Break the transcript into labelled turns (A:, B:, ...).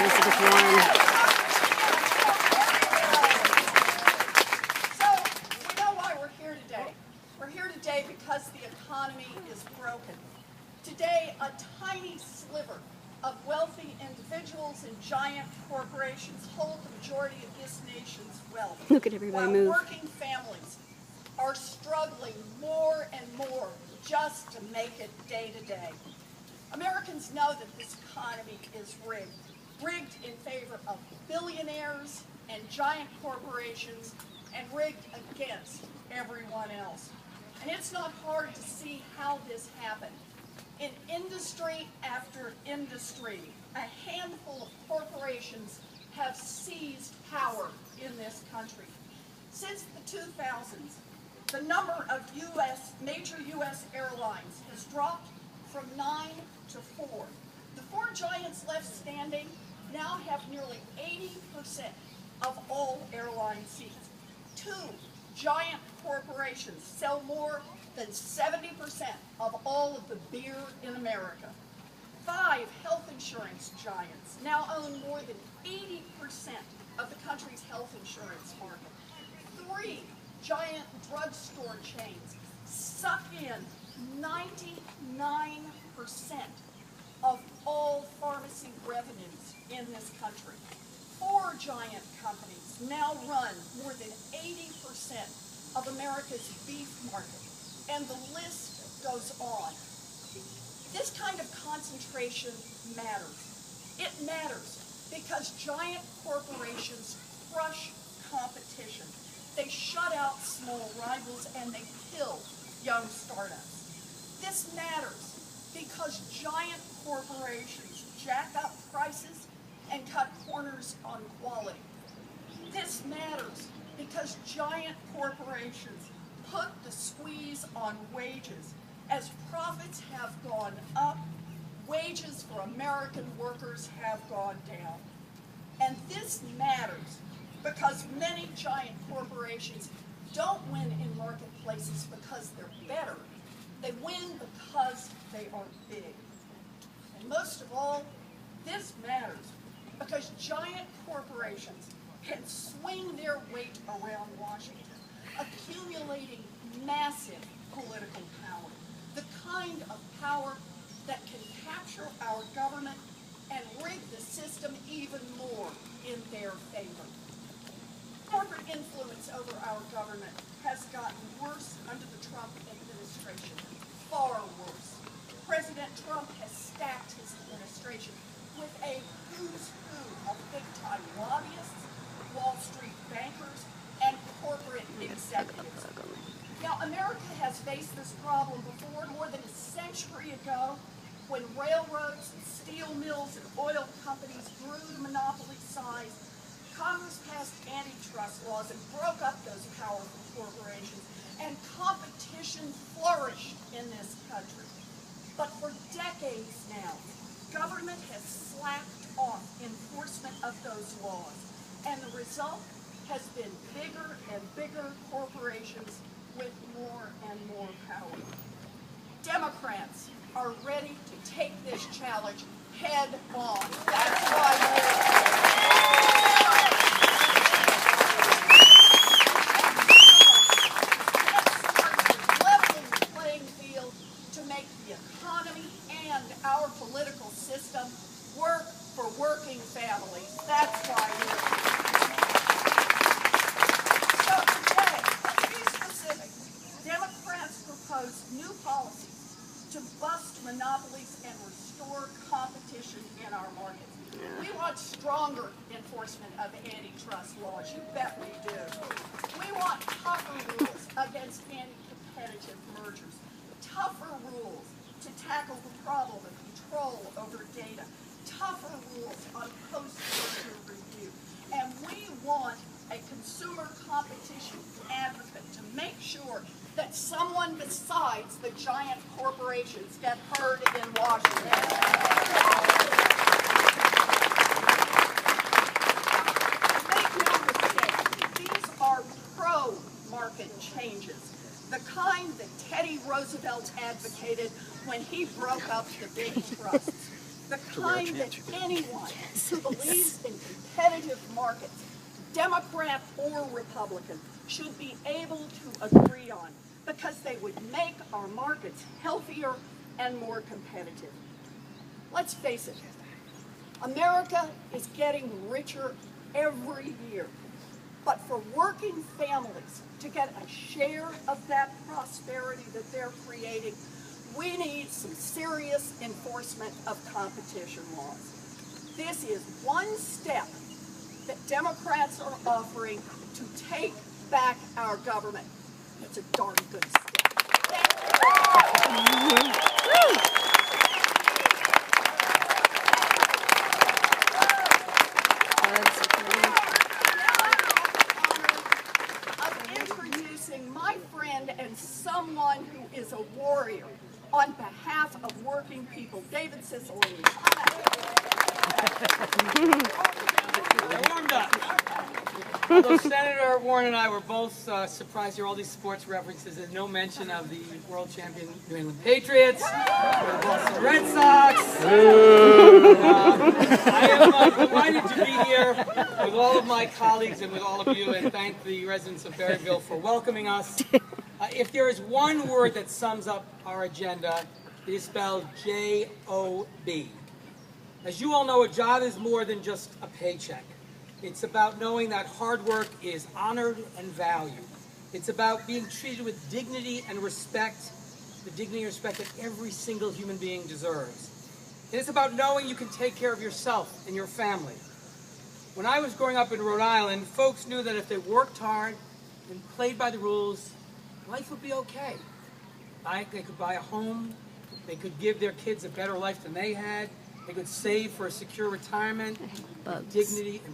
A: Elizabeth Warren.
B: So, we know why we're here today. We're here today because the economy is broken. Today, a tiny sliver of wealthy individuals and giant corporations hold the majority of this nation's wealth.
A: Look at everybody
B: while
A: move.
B: Working families are struggling more and more just to make it day to day. Americans know that this economy is rigged. Rigged in favor of billionaires and giant corporations, and rigged against everyone else. And it's not hard to see how this happened. In industry after industry, a handful of corporations have seized power in this country. Since the 2000s, the number of major U.S. airlines has dropped from 9 to 4. The 4 giants left standing now have nearly 80% of all airline seats. 2 giant corporations sell more than 70% of all of the beer in America. 5 health insurance giants now own more than 80% of the country's health insurance market. 3 giant drugstore chains suck in 99% of all pharmacy revenues in this country. 4 giant companies now run more than 80% of America's beef market, and the list goes on. This kind of concentration matters. It matters because giant corporations crush competition. They shut out small rivals and they kill young startups. This matters because giant corporations jack up prices and cut corners on quality. This matters because giant corporations put the squeeze on wages. As profits have gone up, wages for American workers have gone down. And this matters because many giant corporations don't win in marketplaces because they're better. They win because they are big. And most of all, this matters because giant corporations can swing their weight around Washington, accumulating massive political power, the kind of power that can capture our government and rig the system even more in their favor. Corporate influence over our government has gotten worse under the Trump administration, far worse. President Trump has stacked his administration with a who's who of big-time lobbyists, Wall Street bankers, and corporate executives. Now, America has faced this problem before more than a century ago when railroads and steel mills and oil companies grew to monopoly size. Congress passed antitrust laws and broke up those powerful corporations, and competition flourished in this country. But for decades now, government has slacked off enforcement of those laws, and the result has been bigger and bigger corporations with more and more power. Democrats are ready to take this challenge head on. That's why we're leveling the playing field to make the economy and our political system work for working families. That's why we're here. So today, to be specific, Democrats propose new policies to bust monopolies and restore competition in our markets. We want stronger enforcement of antitrust laws. You bet we do. We want tougher rules against anti-competitive mergers, tougher rules to tackle the problem of control over data, tougher rules on post-merger review. And we want a consumer competition advocate to make sure that someone besides the giant corporations get heard in Washington. Make no mistake, these are pro-market changes, the kind that Teddy Roosevelt advocated when he broke up the big trusts. the kind that anyone who believes in competitive markets, Democrat or Republican, should be able to agree on, because they would make our markets healthier and more competitive. Let's face it, America is getting richer every year. But for working families to get a share of that prosperity that they're creating, we need some serious enforcement of competition laws. This is one step that Democrats are offering to take back our government. It's a darn good step. Thank you. My friend and someone who is a warrior on behalf of working people, David Cicilline.
A: I warmed up. Although Senator Warren and I were both surprised to hear all these sports references and no mention of the world champion New England Patriots, or the Boston Red Sox. I am delighted to be here with all of my colleagues and with all of you, and thank the residents of Berryville for welcoming us. If there is one word that sums up our agenda, it is spelled J-O-B. As you all know, a job is more than just a paycheck. It's about knowing that hard work is honored and valued. It's about being treated with dignity and respect, the dignity and respect that every single human being deserves. And it's about knowing you can take care of yourself and your family. When I was growing up in Rhode Island, folks knew that if they worked hard and played by the rules, life would be okay. They could buy a home, they could give their kids a better life than they had, they could save for a secure retirement, with dignity and